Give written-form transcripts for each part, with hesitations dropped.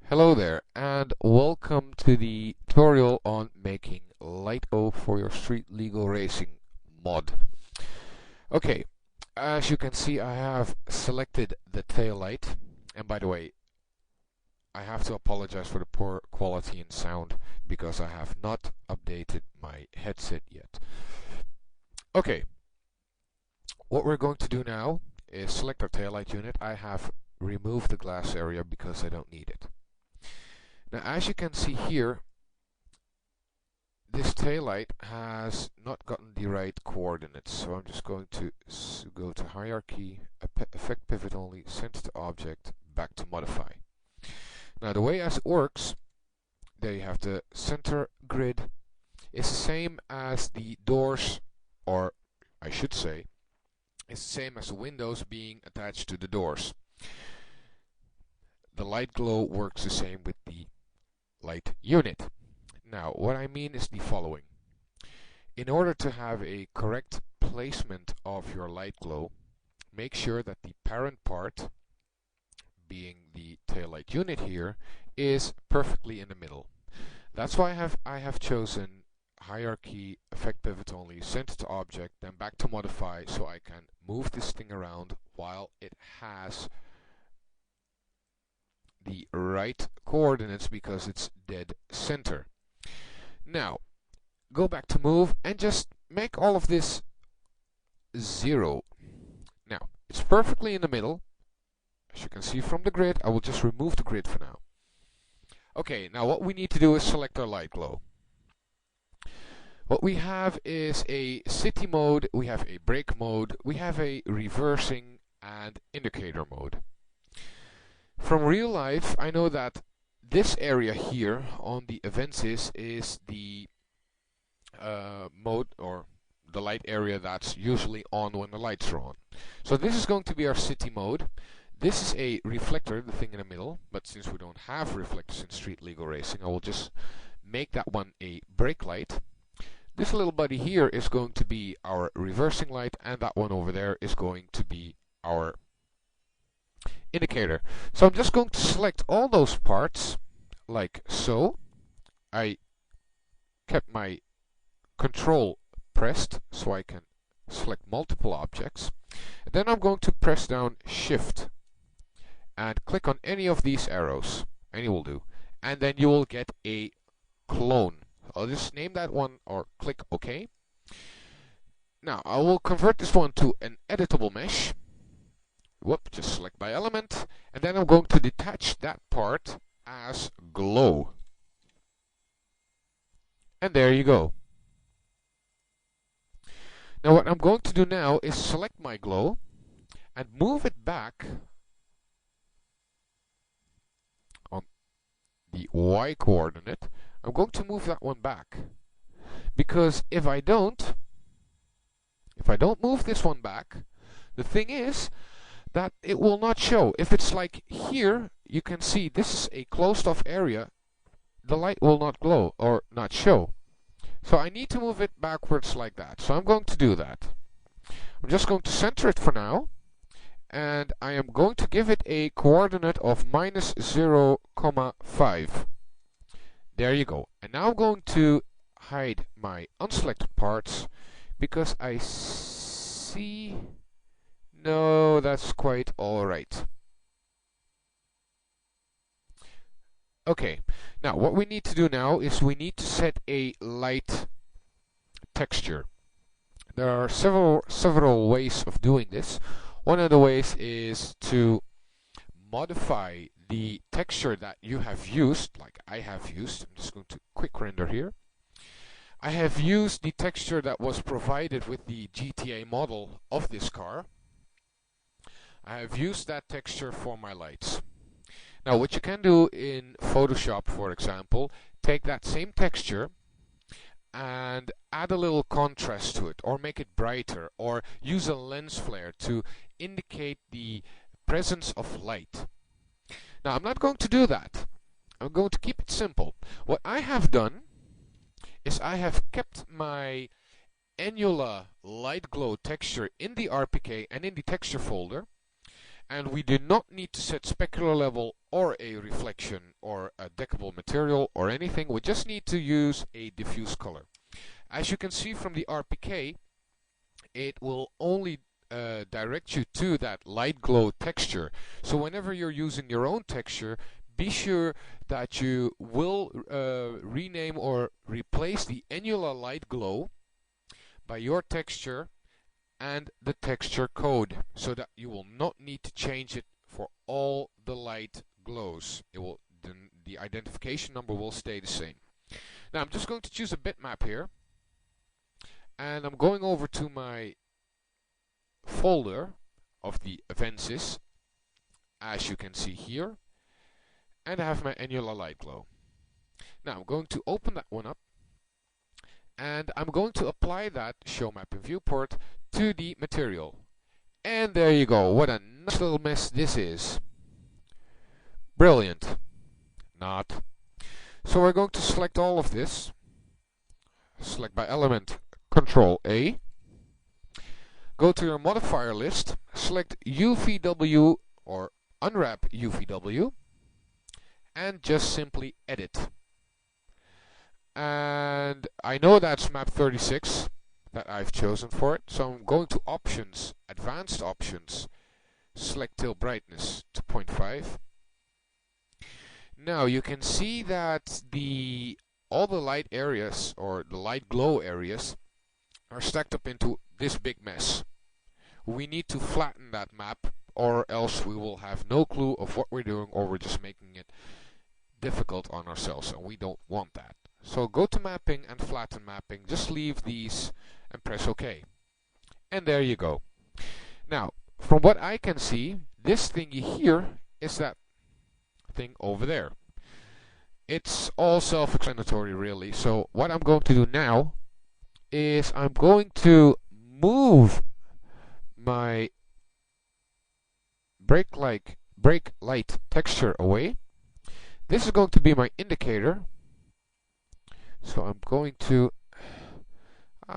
Hello there, and welcome to the tutorial on making light glow for your street legal racing mod. Okay, as you can see, I have selected the tail light, and by the way, I have to apologize for the poor quality in sound because I have not updated my headset yet. Okay, what we're going to do now is select our tail light unit. I have removed the glass area because I don't need it. Now, as you can see here, this taillight has not gotten the right coordinates, so I'm just going to go to hierarchy, effect pivot only, center to object, back to modify. Now the way as it works, there you have the center grid. It's the same as the doors, or I should say, it's the same as the windows being attached to the doors. The light glow works the same with the light unit. Now, what I mean is the following. In order to have a correct placement of your light glow, make sure that the parent part, being the taillight unit here, is perfectly in the middle. That's why I have chosen hierarchy, effect pivot only, center to object, then back to modify, so I can move this thing around while it has the right coordinates because it's dead center. Now, go back to move and just make all of this 0. Now, it's perfectly in the middle. As you can see from the grid, I will just remove the grid for now. Okay, now what we need to do is select our light glow. What we have is a city mode, we have a brake mode, we have a reversing and indicator mode. From real life, I know that this area here on the events is the mode or the light area that's usually on when the lights are on. So this is going to be our city mode. This is a reflector, the thing in the middle, but since we don't have reflectors in street legal racing, I will just make that one a brake light. This little buddy here is going to be our reversing light, and that one over there is going to be our indicator. So I'm just going to select all those parts like so. I kept my control pressed so I can select multiple objects. And then I'm going to press down shift and click on any of these arrows. Any will do. And then you will get a clone. I'll just name that one or click OK. Now I will convert this one to an editable mesh. Just select by element, and then I'm going to detach that part as glow. And there you go. Now what I'm going to do now is select my glow and move it back on the Y coordinate. I'm going to move that one back, because if I don't move this one back, the thing is that it will not show. If it's like here, you can see this is a closed off area, the light will not glow or not show. So I need to move it backwards like that. So I'm going to do that. I'm just going to center it for now, and I am going to give it a coordinate of -0,5. There you go. And now I'm going to hide my unselected parts because I see... No, that's quite alright. Okay, now what we need to do now is we need to set a light texture. There are several ways of doing this. One of the ways is to modify the texture that you have used, like I have used. I'm just going to quick render here. I have used the texture that was provided with the GTA model of this car. I have used that texture for my lights. Now what you can do in Photoshop, for example, take that same texture and add a little contrast to it, or make it brighter, or use a lens flare to indicate the presence of light. Now I'm not going to do that. I'm going to keep it simple. What I have done is I have kept my Ennula light glow texture in the RPK and in the texture folder. And we do not need to set specular level or a reflection or a deckable material or anything. We just need to use a diffuse color. As you can see from the RPK, it will only direct you to that light glow texture. So whenever you're using your own texture, be sure that you will rename or replace the annular light glow by your texture and the texture code, so that you will not need to change it for all the light glows. It will, the identification number will stay the same. Now I'm just going to choose a bitmap here, and I'm going over to my folder of the Avensis, as you can see here, and I have my annular light glow. Now I'm going to open that one up, and I'm going to apply that show map in viewport to the material. And there you go. What a nice little mess this is. Brilliant. Not. So we're going to select all of this. Select by element, Control A. Go to your modifier list, select UVW or unwrap UVW, and just simply edit. And I know that's map 36 that I've chosen for it, so I'm going to options, advanced options, select till brightness to 0.5. Now you can see that all the light areas, or the light glow areas, are stacked up into this big mess. We need to flatten that map, or else we will have no clue of what we're doing, or we're just making it difficult on ourselves, and we don't want that. So go to mapping and flatten mapping, just leave these and press OK. And there you go. Now, from what I can see, this thingy here is that thing over there. It's all self-explanatory really. So what I'm going to do now is I'm going to move my brake light texture away. This is going to be my indicator. So I'm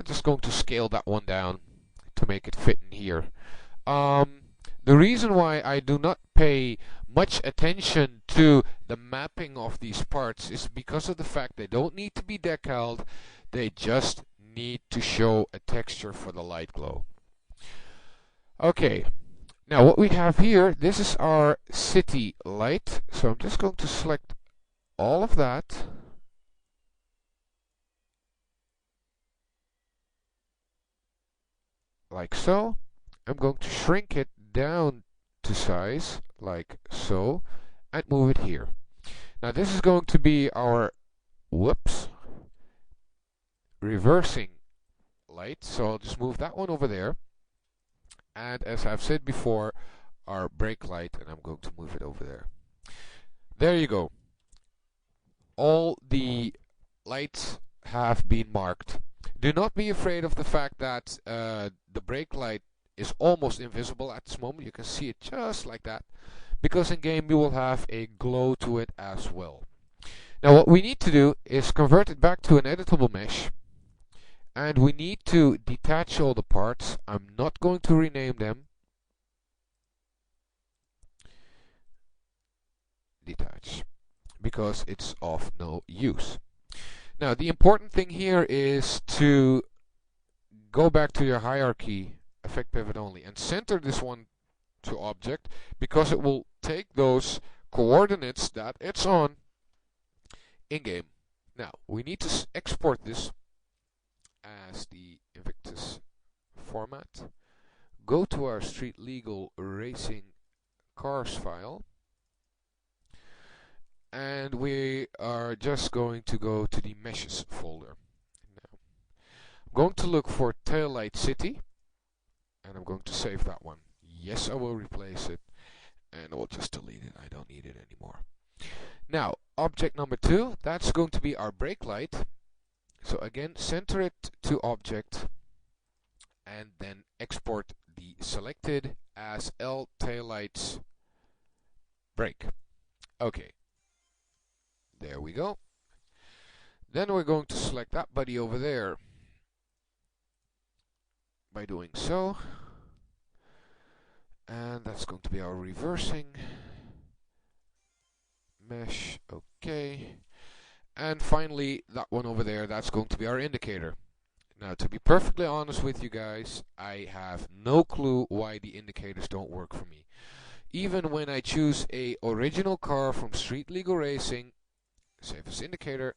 just going to scale that one down to make it fit in here. The reason why I do not pay much attention to the mapping of these parts is because of the fact they don't need to be decaled, they just need to show a texture for the light glow. Okay, now what we have here, this is our city light, so I'm just going to select all of that. Like so. I'm going to shrink it down to size, like so, and move it here. Now this is going to be our, reversing light, so I'll just move that one over there. And as I've said before, our brake light, and I'm going to move it over there. There you go. All the lights have been marked. Do not be afraid of the fact that the brake light is almost invisible at this moment. You can see it just like that, because in game you will have a glow to it as well. Now what we need to do is convert it back to an editable mesh, and we need to detach all the parts. I'm not going to rename them. Detach, because it's of no use. Now the important thing here is to go back to your hierarchy, effect pivot only, and center this one to object, because it will take those coordinates that it's on in game. Now we need to export this as the Invictus format. Go to our Street Legal Racing Cars file, and we are just going to go to the meshes folder. Now, I'm going to look for Taillight City, and I'm going to save that one. Yes, I will replace it, and I will just delete it. I don't need it anymore. Now, object number 2, that's going to be our brake light. So again, center it to object, and then export the selected as L taillights brake. Okay. There we go. Then we're going to select that buddy over there by doing so. And that's going to be our reversing mesh. Okay. And finally, that one over there, that's going to be our indicator. Now, to be perfectly honest with you guys, I have no clue why the indicators don't work for me. Even when I choose a original car from Street Legal Racing, save as indicator,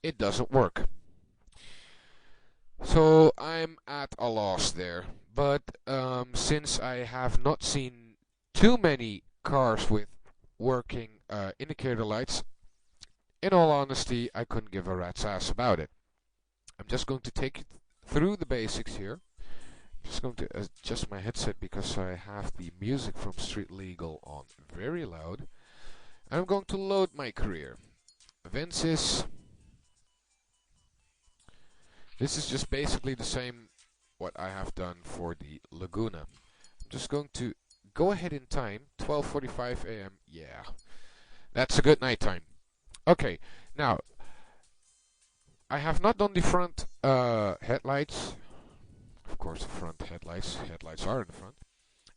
it doesn't work. So I'm at a loss there. But since I have not seen too many cars with working indicator lights, in all honesty, I couldn't give a rat's ass about it. I'm just going to take you through the basics here. I'm just going to adjust my headset because I have the music from Street Legal on very loud. And I'm going to load my career. Avensis. This is just basically the same what I have done for the Laguna. I'm just going to go ahead in time. 12:45 a.m. Yeah, that's a good night time. Okay, now I have not done the front headlights. Of course, the front headlights are in the front.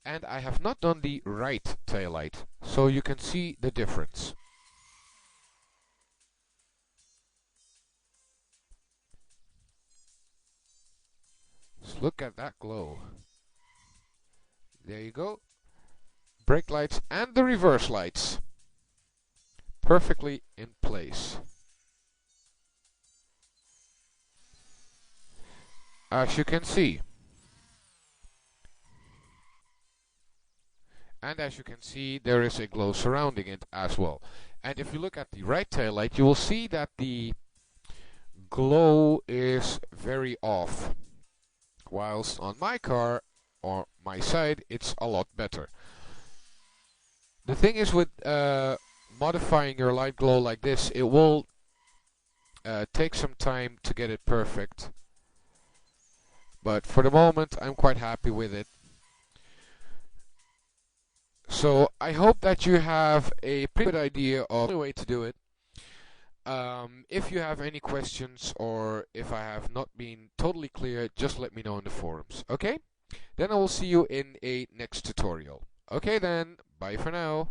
And I have not done the right tail light, so you can see the difference. Just look at that glow. There you go. Brake lights and the reverse lights. Perfectly in place. As you can see. And as you can see, there is a glow surrounding it as well. And if you look at the right tail light, you will see that the glow is very off. Whilst on my car, or my side, it's a lot better. The thing is with modifying your light glow like this, it will take some time to get it perfect. But for the moment, I'm quite happy with it. So I hope that you have a pretty good idea of the way to do it. If you have any questions or if I have not been totally clear, just let me know in the forums, okay? Then I will see you in a next tutorial. Okay then, bye for now.